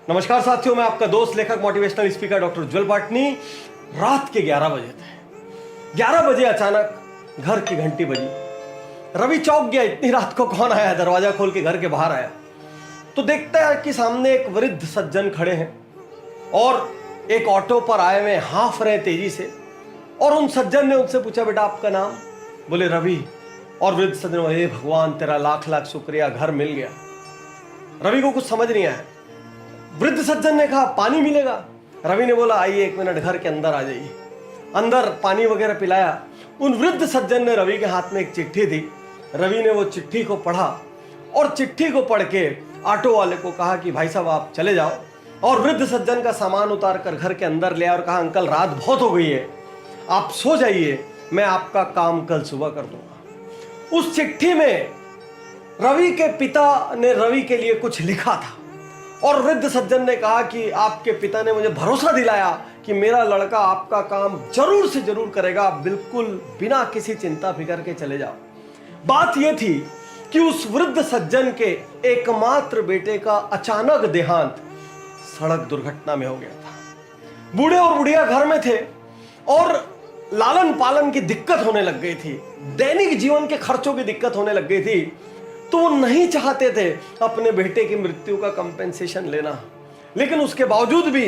नमस्कार साथियों, मैं आपका दोस्त लेखक मोटिवेशनल स्पीकर डॉक्टर उज्जवल पाटनी। रात के 11 बजे थे। 11 बजे अचानक घर की घंटी बजी। रवि चौंक गया, इतनी रात को कौन आया। दरवाजा खोल के घर के बाहर आया तो देखता है कि सामने एक वृद्ध सज्जन खड़े हैं और एक ऑटो पर आए हुए हाँफ रहे तेजी से। और उन सज्जन ने उनसे पूछा, बेटा आपका नाम? बोले रवि। और वृद्ध सज्जन बोले, हे भगवान तेरा लाख लाख शुक्रिया, घर मिल गया। रवि को कुछ समझ नहीं आया। वृद्ध सज्जन ने कहा, पानी मिलेगा? रवि ने बोला, आइए 1 मिनट घर के अंदर आ जाइए। अंदर पानी वगैरह पिलाया। उन वृद्ध सज्जन ने रवि के हाथ में एक चिट्ठी दी। रवि ने वो चिट्ठी को पढ़ा और चिट्ठी को पढ़ के ऑटो वाले को कहा कि भाई साहब आप चले जाओ। और वृद्ध सज्जन का सामान उतार कर घर के अंदर ले आया और कहा, अंकल रात बहुत हो गई है, आप सो जाइए, मैं आपका काम कल सुबह कर दूंगा। उस चिट्ठी में रवि के पिता ने रवि के लिए कुछ लिखा था और वृद्ध सज्जन ने कहा कि आपके पिता ने मुझे भरोसा दिलाया कि मेरा लड़का आपका काम जरूर से जरूर करेगा, आप बिल्कुल बिना किसी चिंता फिकर के चले जाओ। बात यह थी कि उस वृद्ध सज्जन के एकमात्र बेटे का अचानक देहांत सड़क दुर्घटना में हो गया था। बूढ़े और बुढ़िया घर में थे और लालन पालन की दिक्कत होने लग गई थी, दैनिक जीवन के खर्चों की दिक्कत होने लग गई थी। तो वो नहीं चाहते थे अपने बेटे की मृत्यु का कंपेंसेशन लेना, लेकिन उसके बावजूद भी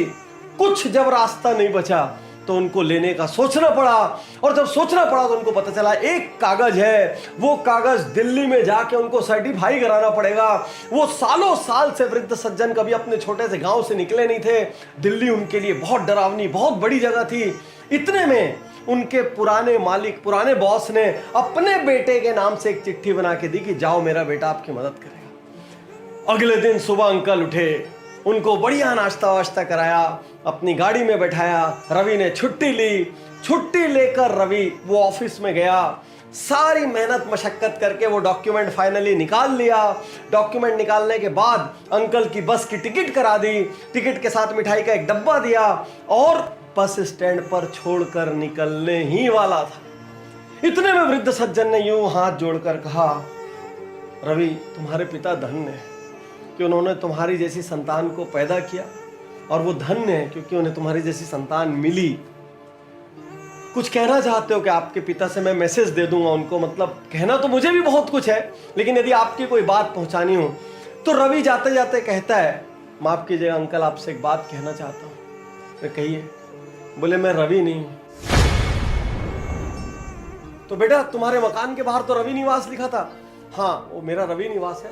कुछ जब रास्ता नहीं बचा तो उनको लेने का सोचना पड़ा। और जब सोचना पड़ा तो उनको पता चला एक कागज है, वो कागज दिल्ली में जाके उनको सर्टिफाई कराना पड़ेगा। वो सालों साल से वृद्ध सज्जन कभी अपने छोटे से गांव से निकले नहीं थे। दिल्ली उनके लिए बहुत डरावनी, बहुत बड़ी जगह थी। इतने में उनके पुराने मालिक, पुराने बॉस ने अपने बेटे के नाम से एक चिट्ठी बना के दी कि जाओ, मेरा बेटा आपकी मदद करेगा। अगले दिन सुबह अंकल उठे, उनको बढ़िया नाश्ता वाश्ता कराया, अपनी गाड़ी में बैठाया। रवि ने छुट्टी ली। छुट्टी लेकर रवि वो ऑफिस में गया। सारी मेहनत मशक्कत करके वो डॉक्यूमेंट फाइनली निकाल लिया। डॉक्यूमेंट निकालने के बाद अंकल की बस की टिकट करा दी। टिकट के साथ मिठाई का एक डब्बा दिया और बस स्टैंड पर छोड़कर निकलने ही वाला था। इतने में वृद्ध सज्जन ने यूं हाथ जोड़कर कहा, रवि तुम्हारे पिता धन्य है कि उन्होंने तुम्हारी जैसी संतान को पैदा किया, और वो धन्य है क्योंकि उन्हें तुम्हारी जैसी संतान मिली। कुछ कहना चाहते हो कि आपके पिता से मैं मैसेज दे दूंगा उनको? मतलब कहना तो मुझे भी बहुत कुछ है, लेकिन यदि आपकी कोई बात पहुंचानी हो तो रवि जाते जाते कहता है, माफ कीजिएगा अंकल, आपसे एक बात कहना चाहता हूं। मैं कहिए। बोले मैं रवि नहीं हूं। तो बेटा तुम्हारे मकान के बाहर तो रवि निवास लिखा था। हाँ वो मेरा रवि निवास है,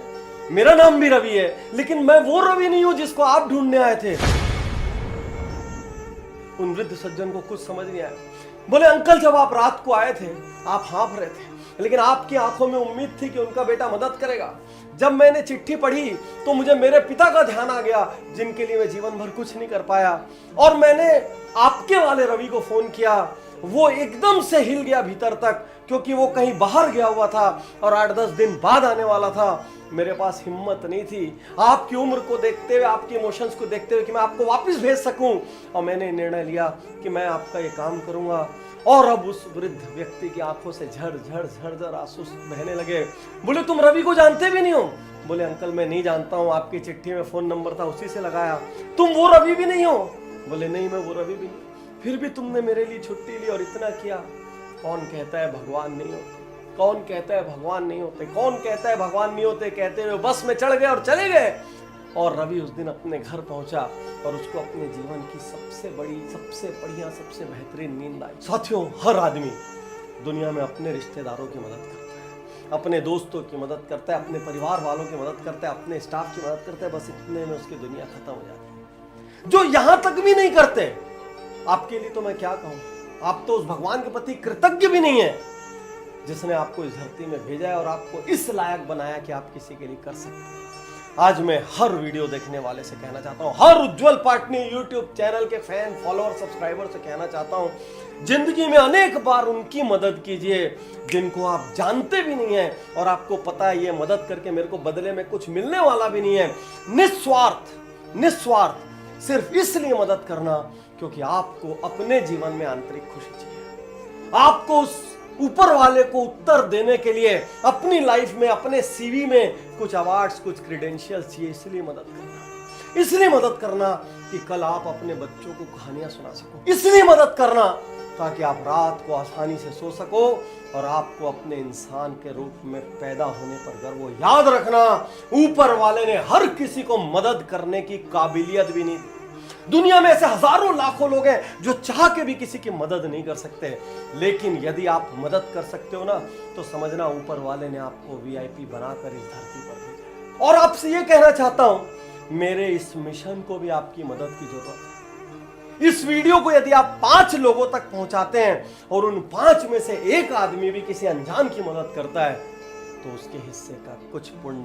मेरा नाम भी रवि है, लेकिन मैं वो रवि नहीं हूं जिसको आप ढूंढने आए थे। उन वृद्ध सज्जन को कुछ समझ नहीं आया। बोले अंकल जब आप रात को आए थे आप हाँफ रहे थे, लेकिन आपकी आंखों में उम्मीद थी कि उनका बेटा मदद करेगा। जब मैंने चिट्ठी पढ़ी तो मुझे मेरे पिता का ध्यान आ गया, जिनके लिए मैं जीवन भर कुछ नहीं कर पाया, और मैंने आपके वाले रवि को फोन किया। वो एकदम से हिल गया भीतर तक, क्योंकि वो कहीं बाहर गया हुआ था और 8-10 दिन बाद आने वाला था। मेरे पास हिम्मत नहीं थी आपकी उम्र को देखते हुए, आपके इमोशंस को देखते हुए कि मैं आपको वापस भेज सकूं, और मैंने निर्णय लिया कि मैं आपका ये काम करूंगा। और अब उस वृद्ध व्यक्ति की आंखों से झर आंसू बहने लगे। बोले तुम रवि को जानते भी नहीं हो? बोले अंकल मैं नहीं जानता हूं, आपकी चिट्ठी में फोन नंबर था उसी से लगाया। तुम वो रवि भी नहीं हो? बोले नहीं मैं वो रवि भी नहीं। फिर भी तुमने मेरे लिए छुट्टी ली और इतना किया। कौन कहता है भगवान नहीं होते? कौन कहता है भगवान नहीं होते? कौन कहता है भगवान नहीं होते? कहते हुए बस में चढ़ गए और चले गए। और रवि उस दिन अपने घर पहुंचा और उसको अपने जीवन की सबसे बड़ी, सबसे बढ़िया, सबसे बेहतरीन नींद आई। साथियों, हर आदमी दुनिया में अपने रिश्तेदारों की मदद करता है, अपने दोस्तों की मदद करता है, अपने परिवार वालों की मदद करता है, अपने स्टाफ की मदद करता है। बस इतने में उसकी दुनिया खत्म हो जाती है। जो यहां तक भी नहीं करते, आपके लिए तो मैं क्या कहूं, आप तो उस भगवान के प्रति कृतज्ञ भी नहीं है जिसने आपको इस धरती में भेजा है और आपको इस लायक बनाया कि आप किसी के लिए कर सकते हैं। आज मैं हर वीडियो देखने वाले से कहना चाहता हूं, हर उज्जवल पाटनी यूट्यूब चैनल के फैन, फॉलोअर, सब्सक्राइबर से कहना चाहता हूं, जिंदगी में अनेक बार उनकी मदद कीजिए जिनको आप जानते भी नहीं है और आपको पता है ये मदद करके मेरे को बदले में कुछ मिलने वाला भी नहीं है। निस्वार्थ सिर्फ इसलिए मदद करना क्योंकि आपको अपने जीवन में आंतरिक खुशी चाहिए। आपको उस ऊपर वाले को उत्तर देने के लिए अपनी लाइफ में, अपने सीवी में कुछ अवार्ड्स, कुछ क्रेडेंशियल्स चाहिए, इसलिए मदद करना। इसलिए मदद करना कि कल आप अपने बच्चों को कहानियां सुना सको, इसलिए मदद करना ताकि आप रात को आसानी से सो सको और आपको अपने इंसान के रूप में पैदा होने पर गर्व हो। याद रखना, ऊपर वाले ने हर किसी को मदद करने की काबिलियत भी नहीं दी। दुनिया में ऐसे हजारों लाखों लोग हैं जो चाह के भी किसी की मदद नहीं कर सकते, लेकिन यदि आप मदद कर सकते हो ना, तो समझना ऊपर वाले ने आपको वीआईपी बनाकर इस धरती पर भेजा। और आपसे ये कहना चाहता हूं, मेरे इस मिशन को भी आपकी मदद की जरूरत है। इस वीडियो को यदि आप 5 लोगों तक पहुंचाते हैं और उन 5 में से एक आदमी भी किसी अनजान की मदद करता है, तो उसके हिस्से का कुछ पुण्य